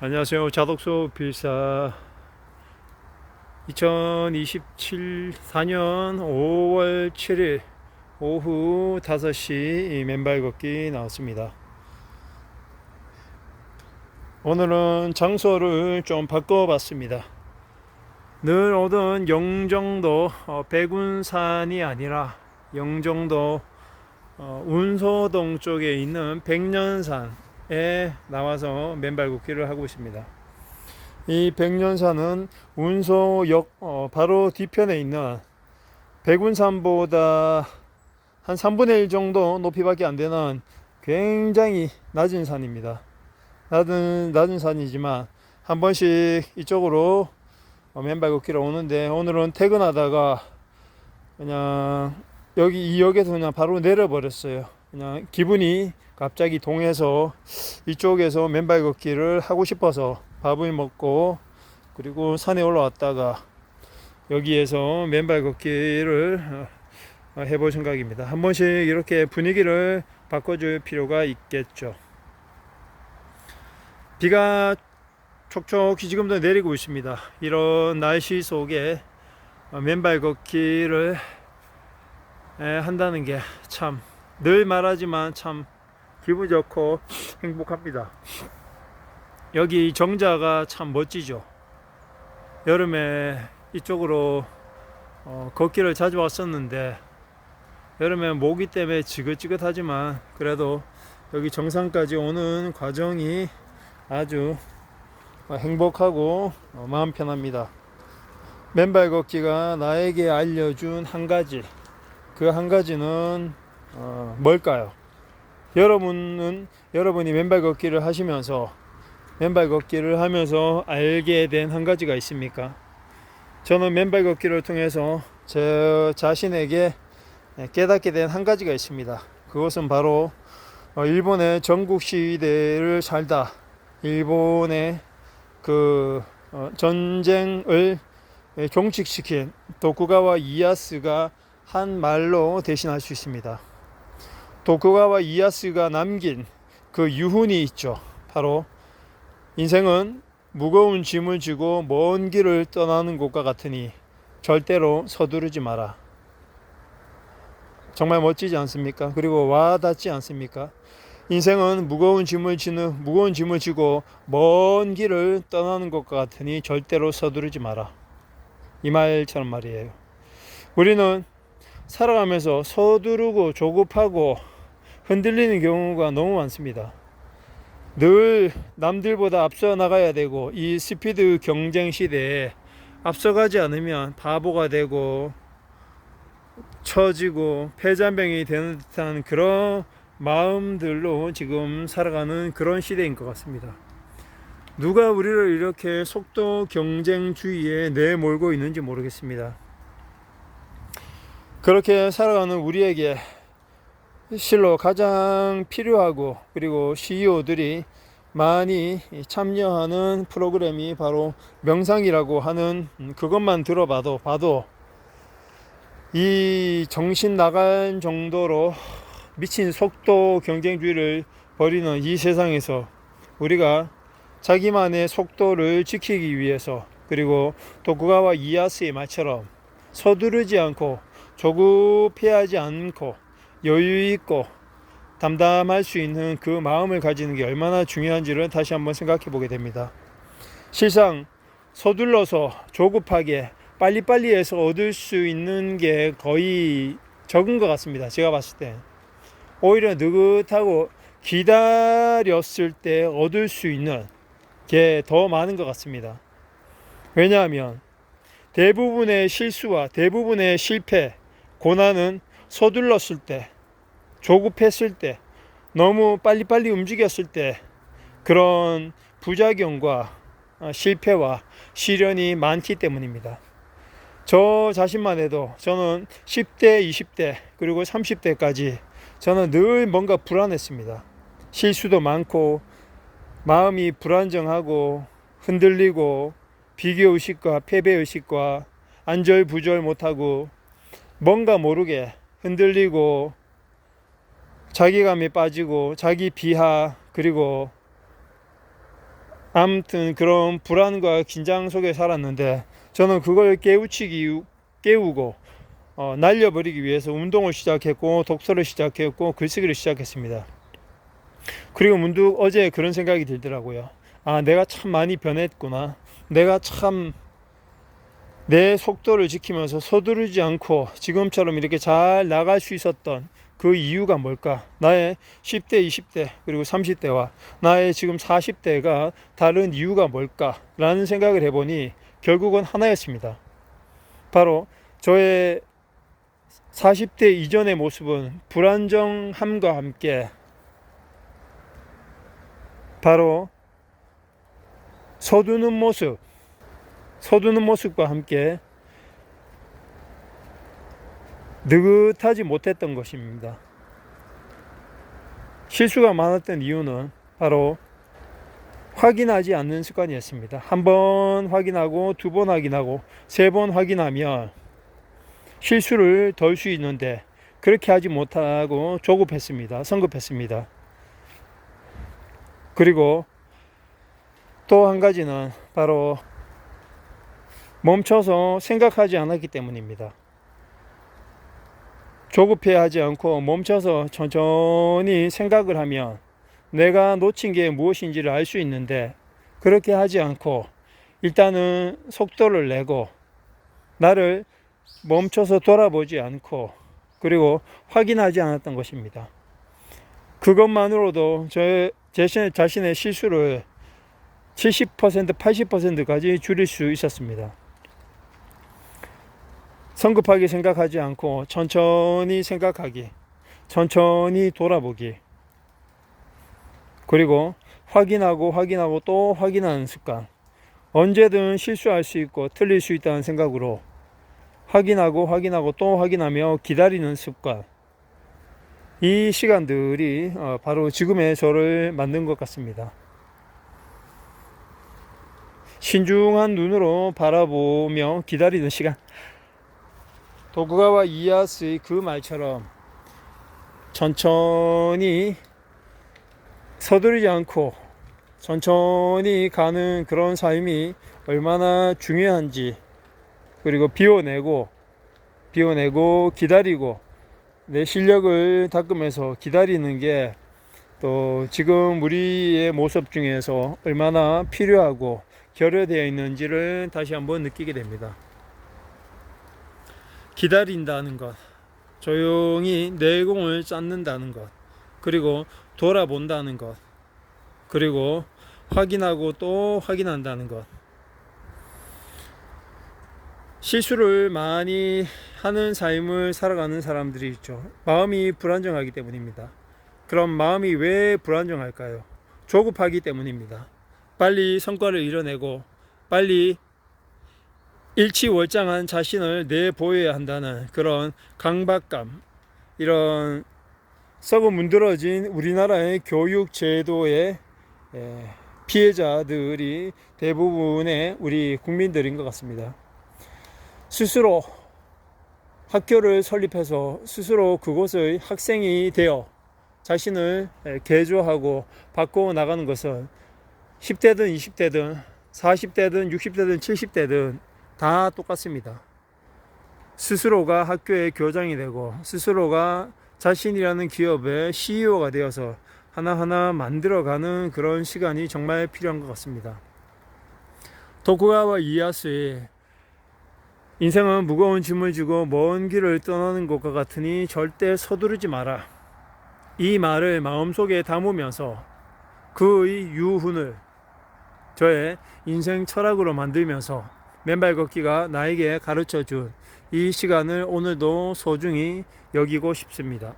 안녕하세요. 자독소 필사 4년 5월 7일 오후 5시 맨발 걷기 나왔습니다. 오늘은 장소를 좀 바꿔봤습니다. 늘 오던 영종도 백운산이 아니라 영종도 운소동 쪽에 있는 백년산에 나와서 맨발 걷기를 하고 있습니다. 이 백년산은 운소역 바로 뒤편에 있는 백운산보다 한 3분의 1 정도 높이밖에 안 되는 굉장히 낮은 산입니다. 낮은 산이지만 한 번씩 이쪽으로 맨발 걷기를 오는데, 오늘은 퇴근하다가 그냥 이 역에서 그냥 바로 내려버렸어요. 그냥 기분이 갑자기 동해서 이쪽에서 맨발 걷기를 하고 싶어서 밥을 먹고 그리고 산에 올라왔다가 여기에서 맨발 걷기를 해볼 생각입니다. 한 번씩 이렇게 분위기를 바꿔줄 필요가 있겠죠. 비가 촉촉히 지금도 내리고 있습니다. 이런 날씨 속에 맨발 걷기를 한다는 게 참, 늘 말하지만 참 기분 좋고 행복합니다. 여기 정자가 참 멋지죠. 여름에 이쪽으로 걷기를 자주 왔었는데, 여름에 모기 때문에 지긋지긋하지만 그래도 여기 정상까지 오는 과정이 아주 행복하고 마음 편합니다. 맨발 걷기가 나에게 알려준 한 가지, 그 한 가지는 뭘까요? 여러분이 맨발 걷기를 하시면서 알게 된 한 가지가 있습니까? 저는 맨발 걷기를 통해서 제 자신에게 깨닫게 된 한 가지가 있습니다. 그것은 바로 일본의 전국시대를 살다 일본의 그 전쟁을 종식시킨 도쿠가와 이에야스가 한 말로 대신할 수 있습니다. 도쿠가와 이에야스가 남긴 그 유훈이 있죠. 바로 인생은 무거운 짐을 지고 먼 길을 떠나는 것과 같으니 절대로 서두르지 마라. 정말 멋지지 않습니까? 그리고 와닿지 않습니까? 인생은 무거운 짐을 지고 먼 길을 떠나는 것과 같으니 절대로 서두르지 마라. 이 말처럼 말이에요. 우리는 살아가면서 서두르고 조급하고 흔들리는 경우가 너무 많습니다. 늘 남들보다 앞서 나가야 되고, 이 스피드 경쟁 시대에 앞서가지 않으면 바보가 되고 처지고 패잔병이 되는 듯한 그런 마음들로 지금 살아가는 그런 시대인 것 같습니다. 누가 우리를 이렇게 속도 경쟁주의에 내몰고 있는지 모르겠습니다. 그렇게 살아가는 우리에게 실로 가장 필요하고, 그리고 CEO들이 많이 참여하는 프로그램이 바로 명상이라고 하는, 그것만 들어봐도 이 정신 나갈 정도로 미친 속도 경쟁주의를 벌이는 이 세상에서 우리가 자기만의 속도를 지키기 위해서, 그리고 도쿠가와 이에야스의 말처럼 서두르지 않고 조급해하지 않고 여유 있고 담담할 수 있는 그 마음을 가지는 게 얼마나 중요한지를 다시 한번 생각해 보게 됩니다. 실상 서둘러서 조급하게 빨리빨리 해서 얻을 수 있는 게 거의 적은 것 같습니다. 제가 봤을 때 오히려 느긋하고 기다렸을 때 얻을 수 있는 게 더 많은 것 같습니다. 왜냐하면 대부분의 실수와 대부분의 실패, 고난은 서둘렀을 때, 조급했을 때, 너무 빨리빨리 움직였을 때 그런 부작용과 실패와 시련이 많기 때문입니다. 저 자신만 해도 저는 10대, 20대, 그리고 30대까지 저는 늘 뭔가 불안했습니다. 실수도 많고 마음이 불안정하고 흔들리고 비교의식과 패배의식과 안절부절 못하고 뭔가 모르게 흔들리고 자기감에 빠지고 자기 비하, 그리고 아무튼 그런 불안과 긴장 속에 살았는데 저는 그걸 깨우고 날려버리기 위해서 운동을 시작했고 독서를 시작했고 글쓰기를 시작했습니다. 그리고 문득 어제 그런 생각이 들더라고요. 아, 내가 참 많이 변했구나. 내가 참 내 속도를 지키면서 서두르지 않고 지금처럼 이렇게 잘 나갈 수 있었던 그 이유가 뭘까? 나의 10대, 20대, 그리고 30대와 나의 지금 40대가 다른 이유가 뭘까? 라는 생각을 해보니 결국은 하나였습니다. 바로 저의 40대 이전의 모습은 불안정함과 함께 바로 서두는 모습과 함께 느긋하지 못했던 것입니다. 실수가 많았던 이유는 바로 확인하지 않는 습관이었습니다. 한 번 확인하고, 두 번 확인하고, 세 번 확인하면 실수를 덜 수 있는데 그렇게 하지 못하고 성급했습니다. 그리고 또 한 가지는 바로 멈춰서 생각하지 않았기 때문입니다. 조급해하지 않고 멈춰서 천천히 생각을 하면 내가 놓친 게 무엇인지를 알 수 있는데 그렇게 하지 않고 일단은 속도를 내고 나를 멈춰서 돌아보지 않고 그리고 확인하지 않았던 것입니다. 그것만으로도 제 자신의 실수를 70%, 80%까지 줄일 수 있었습니다. 성급하게 생각하지 않고 천천히 생각하기, 천천히 돌아보기, 그리고 확인하고 또 확인하는 습관. 언제든 실수할 수 있고 틀릴 수 있다는 생각으로 확인하고 또 확인하며 기다리는 습관. 이 시간들이 바로 지금의 저를 만든 것 같습니다. 신중한 눈으로 바라보며 기다리는 시간. 도쿠가와 이에야스의 그 말처럼 천천히 서두르지 않고 천천히 가는 그런 삶이 얼마나 중요한지, 그리고 비워내고 기다리고 내 실력을 닦으면서 기다리는 게 또 지금 우리의 모습 중에서 얼마나 필요하고 결여되어 있는지를 다시 한번 느끼게 됩니다. 기다린다는 것, 조용히 내공을 쌓는다는 것, 그리고 돌아본다는 것, 그리고 확인하고 또 확인한다는 것. 실수를 많이 하는 삶을 살아가는 사람들이 있죠. 마음이 불안정하기 때문입니다. 그럼 마음이 왜 불안정할까요? 조급하기 때문입니다. 빨리 성과를 이뤄내고 빨리 일치월장한 자신을 내보여야 한다는 그런 강박감, 이런 썩어 문드러진 우리나라의 교육 제도의 피해자들이 대부분의 우리 국민들인 것 같습니다. 스스로 학교를 설립해서 스스로 그곳의 학생이 되어 자신을 개조하고 바꿔 나가는 것은 10대든 20대든 40대든 60대든 70대든 다 똑같습니다. 스스로가 학교의 교장이 되고 스스로가 자신이라는 기업의 CEO가 되어서 하나하나 만들어가는 그런 시간이 정말 필요한 것 같습니다. 도쿠가와 이에야스의 인생은 무거운 짐을 지고 먼 길을 떠나는 것과 같으니 절대 서두르지 마라. 이 말을 마음속에 담으면서 그의 유훈을 저의 인생 철학으로 만들면서 맨발 걷기가 나에게 가르쳐준 이 시간을 오늘도 소중히 여기고 싶습니다.